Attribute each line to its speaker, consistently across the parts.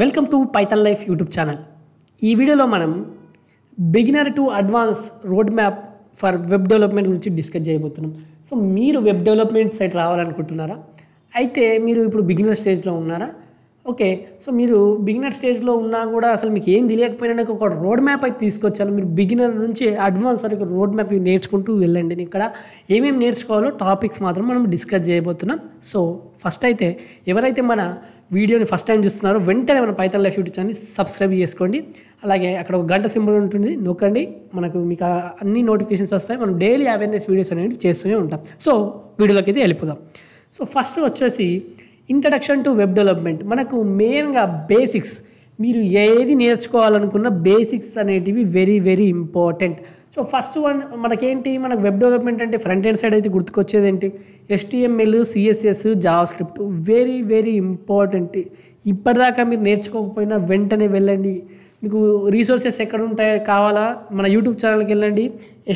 Speaker 1: Welcome to Python life YouTube channel. ఈ వీడియోలో మనం beginner to advance road map for web development గురించి discuss చేయబోతున్నాం. సో మీరు వెబ్ డెవలప్మెంట్ సైట్ రావాలనుకుంటున్నారా? అయితే మీరు ఇప్పుడు బిగినర్ స్టేజ్లో ఉన్నారా? ఓకే, సో మీరు బిగినర్ స్టేజ్లో ఉన్నా కూడా అసలు మీకు ఏం తెలియకపోయినా నాకు ఒక రోడ్ మ్యాప్ అయితే తీసుకొచ్చాను. మీరు బిగినర్ నుంచి అడ్వాన్స్ వరకు రోడ్ మ్యాప్ నేర్చుకుంటూ వెళ్ళండి. ఇక్కడ ఏమేమి నేర్చుకోవాలో టాపిక్స్ మాత్రం మనం డిస్కస్ చేయబోతున్నాం. సో ఫస్ట్ అయితే ఎవరైతే మన వీడియోని ఫస్ట్ టైం చూస్తున్నారో వెంటనే మన పైథాన్ లైఫ్ యూట్యూబ్ ఛానల్ని సబ్స్క్రైబ్ చేసుకోండి. అలాగే అక్కడ ఒక గంట సింబల్ ఉంటుంది, నొక్కండి. మీకు అన్ని నోటిఫికేషన్స్ వస్తాయి. మనం డైలీ అవేర్నెస్ వీడియోస్ అనేవి చేస్తూనే ఉంటాం. సో వీడియోలోకి అయితే వెళ్ళిపోదాం. సో ఫస్ట్ వచ్చేసి ఇంట్రడక్షన్ టు వెబ్ డెవలప్మెంట్. మనకు మెయిన్గా బేసిక్స్, మీరు ఏది నేర్చుకోవాలనుకున్న బేసిక్స్ అనేటివి very very important. So first one మనకేంటి, మనకు వెబ్ డెవలప్మెంట్ అంటే ఫ్రంట్ ఎండ్ సైడ్ అయితే గుర్తుకొచ్చేది ఏంటి? HTML, CSS, Java script very very important. ఇప్పటిదాకా మీరు నేర్చుకోకపోయినా వెంటనే వెళ్ళండి. మీకు రీసోర్సెస్ ఎక్కడ ఉంటాయో కావాలా, మన యూట్యూబ్ ఛానల్కి వెళ్ళండి.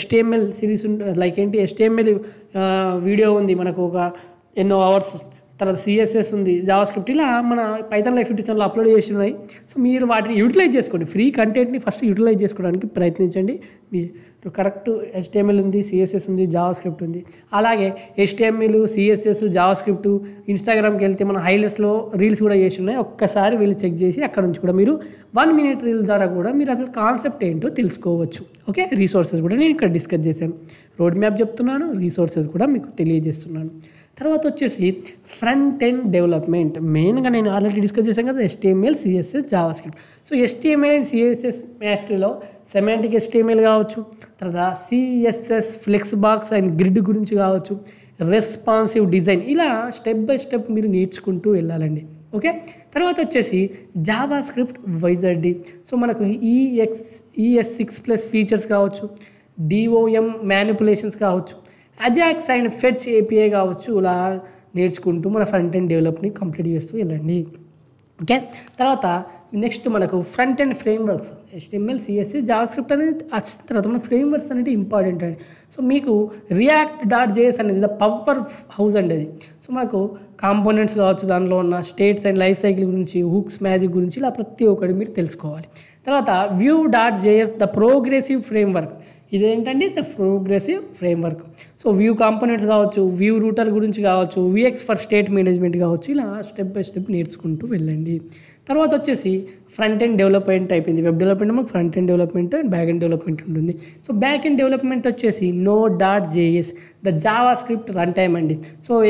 Speaker 1: HTML సిరీస్ లైక్ ఏంటి, HTML వీడియో ఉంది మనకు ఒక ఎన్నో అవర్స్. తర్వాత CSS ఉంది, జావా స్క్రిప్ట్, ఇలా మన Python life YouTube channel upload చేసి ఉన్నాయి. సో మీరు వాటిని యూటిలైజ్ చేసుకోండి. ఫ్రీ కంటెంట్ని ఫస్ట్ యూటిలైజ్ చేసుకోవడానికి ప్రయత్నించండి. మీరు కరెక్ట్ HTML ఉంది, CSS ఉంది, జావా స్క్రిప్ట్ ఉంది. అలాగే HTML, CSS, జావా స్క్రిప్ట్ ఇన్స్టాగ్రామ్కి వెళ్తే మన హైలైట్స్లో రీల్స్ కూడా చేసి ఉన్నాయి. ఒక్కసారి వెళ్ళి చెక్ చేసి అక్కడ నుంచి కూడా మీరు 1 minute రీల్ ద్వారా కూడా మీరు అసలు కాన్సెప్ట్ ఏంటో తెలుసుకోవచ్చు. ఓకే, రీసోర్సెస్ కూడా నేను ఇక్కడ డిస్కస్ చేశాను. రోడ్ మ్యాప్ చెప్తున్నాను, రీసోర్సెస్ కూడా మీకు తెలియజేస్తున్నాను. తర్వాత వచ్చేసి ఫ్రంట్ ఎండ్ డెవలప్మెంట్. మెయిన్గా నేను ఆల్రెడీ డిస్కస్ చేశాను కదా, HTML, CSS, JavaScript. So HTML and CSS మాస్టరీలో సెమాంటిక్ HTML కావచ్చు, తర్వాత CSS flexbox and grid గురించి కావచ్చు, రెస్పాన్సివ్ డిజైన్, ఇలా స్టెప్ బై స్టెప్ మీరు నేర్చుకుంటూ వెళ్ళాలండి. ఓకే, తర్వాత వచ్చేసి జావా స్క్రిప్ట్ వైజర్డ్. సో మనకు ES6+ ఫీచర్స్ కావచ్చు, DOM మ్యానిపులేషన్స్ కావచ్చు, అజాక్స్ అండ్ ఫెచ్ API కావచ్చు, ఇలా నేర్చుకుంటూ మన ఫ్రంట్ ఎండ్ డెవలప్ని కంప్లీట్ చేస్తూ వెళ్ళండి. ఓకే, తర్వాత నెక్స్ట్ మనకు front end frameworks, HTML, CSS, Java script అనేది వచ్చిన తర్వాత మన ఫ్రేమ్వర్క్స్ అనేది ఇంపార్టెంట్ అండి. సో మీకు React.js అనేది ద పవర్ హౌస్ అండి అది. సో మనకు కాంపోనెంట్స్ కావచ్చు, దానిలో ఉన్న స్టేట్స్ అండ్ లైఫ్ సైకిల్ గురించి, హుక్స్, మ్యాజిక్ గురించి, ఇలా ప్రతి ఒక్కటి మీరు తెలుసుకోవాలి. తర్వాత Vue.js ద ప్రోగ్రెసివ్ ఫ్రేమ్వర్క్. ఇదేంటంటే the progressive framework. So view components కావచ్చు, వ్యూ రూటర్ గురించి కావచ్చు, VX ఫర్ స్టేట్ మేనేజ్మెంట్ కావచ్చు, ఇలా స్టెప్ బై స్టెప్ నేర్చుకుంటూ వెళ్ళండి. తర్వాత వచ్చేసి ఫ్రంట్ ఎండ్ డెవలప్మెంట్ అయిపోయింది. వెబ్ డెవలప్మెంట్ మాకు front end development and back end development ఉంటుంది. సో బ్యాక్ ఎండ్ డెవలప్మెంట్ వచ్చేసి Node.js the JavaScript runtime అండి. So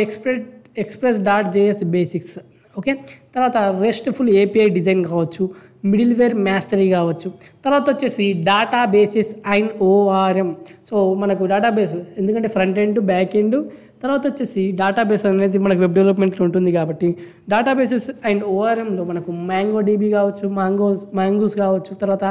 Speaker 1: Express.js basics. ఓకే, తర్వాత రెస్ట్ఫుల్ API డిజైన్ కావచ్చు, మిడిల్వేర్ మాస్టరీ కావచ్చు. తర్వాత వచ్చేసి డేటాబేసెస్ అండ్ ORM. సో మనకు డేటాబేస్ ఎందుకంటే ఫ్రంట్ ఎండ్ బ్యాక్ ఎండ్, తర్వాత వచ్చేసి డేటాబేస్ అనేది మనకు వెబ్ డెవలప్మెంట్లో ఉంటుంది కాబట్టి డేటాబేసెస్ అండ్ ORMలో మనకు MongoDB కావచ్చు, మ్యాంగోస్ కావచ్చు, తర్వాత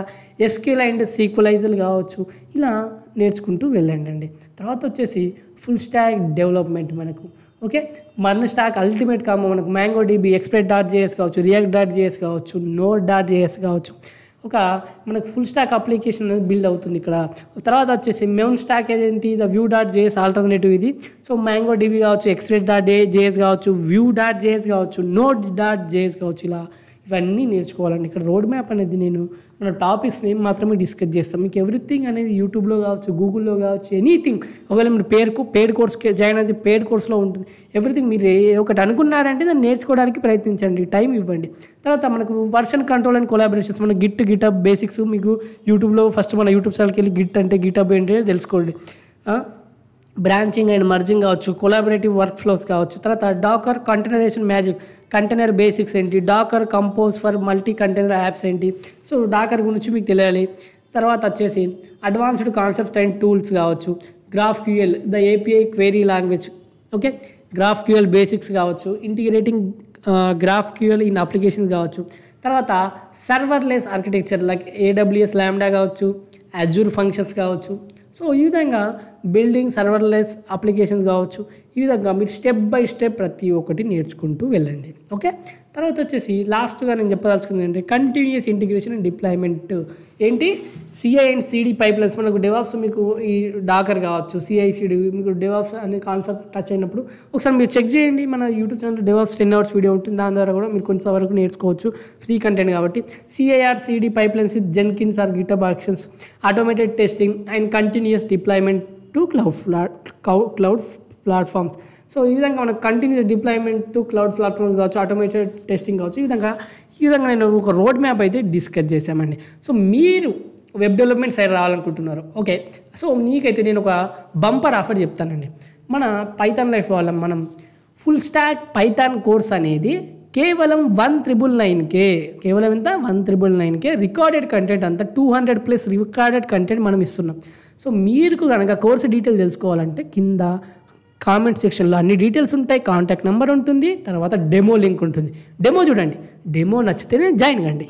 Speaker 1: SQL అండ్ సీక్వలైజర్ కావచ్చు, ఇలా నేర్చుకుంటూ వెళ్ళండి. తర్వాత వచ్చేసి ఫుల్ స్టాక్ డెవలప్మెంట్ మనకు. ఓకే, మన స్టాక్ అల్టిమేట్ కామో మనకు MongoDB, Express.js కావచ్చు, React.js కావచ్చు, Node.js కావచ్చు, ఒక మనకు ఫుల్ స్టాక్ అప్లికేషన్ అనేది బిల్డ్ అవుతుంది ఇక్కడ. తర్వాత వచ్చేసి మెయిన్ స్టాక్ ఏంటి, ద Vue.js ఆల్టర్నేటివ్ ఇది. సో MongoDB కావచ్చు, Express.js కావచ్చు, Vue.js కావచ్చు, Node.js కావచ్చు, ఇలా ఇవన్నీ నేర్చుకోవాలండి. ఇక్కడ రోడ్ మ్యాప్ అనేది నేను మన టాపిక్స్ని మాత్రమే డిస్కస్ చేస్తాం. మీకు ఎవ్రీథింగ్ అనేది యూట్యూబ్లో కావచ్చు, గూగుల్లో కావచ్చు, ఎనీథింగ్. ఒకవేళ మీరు పెయిడ్ కోర్స్కి జాయిన్ అయితే పెయిడ్ కోర్స్లో ఉంటుంది. ఎవ్రీథింగ్ మీరు ఒకటి అనుకున్నారంటే దాన్ని నేర్చుకోవడానికి ప్రయత్నించండి, టైం ఇవ్వండి. తర్వాత మనకు వర్షన్ కంట్రోల్ అండ్ కొలాబరేషన్స్, మన గిటబ్ బేసిక్స్ మీకు యూట్యూబ్లో ఫస్ట్ మన యూట్యూబ్ ఛానల్కి వెళ్ళి గిటబ్ ఏంటి తెలుసుకోండి. బ్రాంచింగ్ అండ్ మర్జింగ్ కావచ్చు, కొలాబరేటివ్ వర్క్ ఫ్లోస్ కావచ్చు. తర్వాత Docker containerisation magic, container basics ఏంటి, Docker compose for multi container apps ఏంటి, సో డాకర్ గురించి మీకు తెలియాలి. తర్వాత వచ్చేసి అడ్వాన్స్డ్ కాన్సెప్ట్స్ అండ్ టూల్స్ కావచ్చు, GraphQL the API query language. Okay, GraphQL basics కావచ్చు, ఇంటిగ్రేటింగ్ GraphQL ఇన్ అప్లికేషన్స్ కావచ్చు. తర్వాత serverless architecture like AWS lambda కావచ్చు, Azure ఫంక్షన్స్ కావచ్చు. సో ఈ విధంగా బిల్డింగ్ సర్వర్లెస్ అప్లికేషన్స్ కావచ్చు. ఈ విధంగా మీరు స్టెప్ బై స్టెప్ ప్రతి ఒక్కటి నేర్చుకుంటూ వెళ్ళండి. ఓకే, తర్వాత వచ్చేసి లాస్ట్గా నేను చెప్పదలుచుకుంది ఏంటంటే కంటిన్యూస్ ఇంటిగ్రేషన్ అండ్ డిప్లాయ్మెంట్. ఏంటి సిఐ అండ్ సిడి పైప్లైన్స్. మనకు డెవాప్స్ మీకు ఈ డాకర్ కావచ్చు, సిఐసిడి మీకు డెవాప్స్ అనే కాన్సెప్ట్ టచ్ అయినప్పుడు ఒకసారి మీరు చెక్ చేయండి. మన YouTube channel DevOps 10 hours video ఉంటుంది. దాని ద్వారా కూడా మీరు కొంతవరకు నేర్చుకోవచ్చు, ఫ్రీ కంటెంట్ కాబట్టి. CI CD pipelines with Jenkins or GitHub actions, automated testing and continuous deployment to cloud platforms. So ఈ విధంగా మనకు continuous deployment to cloud platforms కావచ్చు, ఆటోమేటెడ్ టెస్టింగ్ కావచ్చు. ఈ విధంగా నేను ఒక రోడ్ మ్యాప్ అయితే డిస్కస్ చేశామండి. సో మీరు వెబ్ డెవలప్మెంట్ సైడ్ రావాలనుకుంటున్నారు. ఓకే, సో మీకైతే నేను ఒక బంపర్ ఆఫర్ చెప్తానండి. మన పైథాన్ లైఫ్ వాళ్ళ మనం ఫుల్ స్టాక్ పైథాన్ కోర్స్ అనేది కేవలం 1,999K. కేవలం ఎంత? 1,999K. రికార్డెడ్ కంటెంట్ అంతా 200+ రికార్డెడ్ కంటెంట్ మనం ఇస్తున్నాం. సో మీరు కనుక కోర్సు డీటెయిల్ తెలుసుకోవాలంటే కింద కామెంట్ సెక్షన్లో అన్ని డీటెయిల్స్ ఉంటాయి, కాంటాక్ట్ నెంబర్ ఉంటుంది, తర్వాత డెమో లింక్ ఉంటుంది. డెమో చూడండి, డెమో నచ్చితేనే జాయిన్ కండి.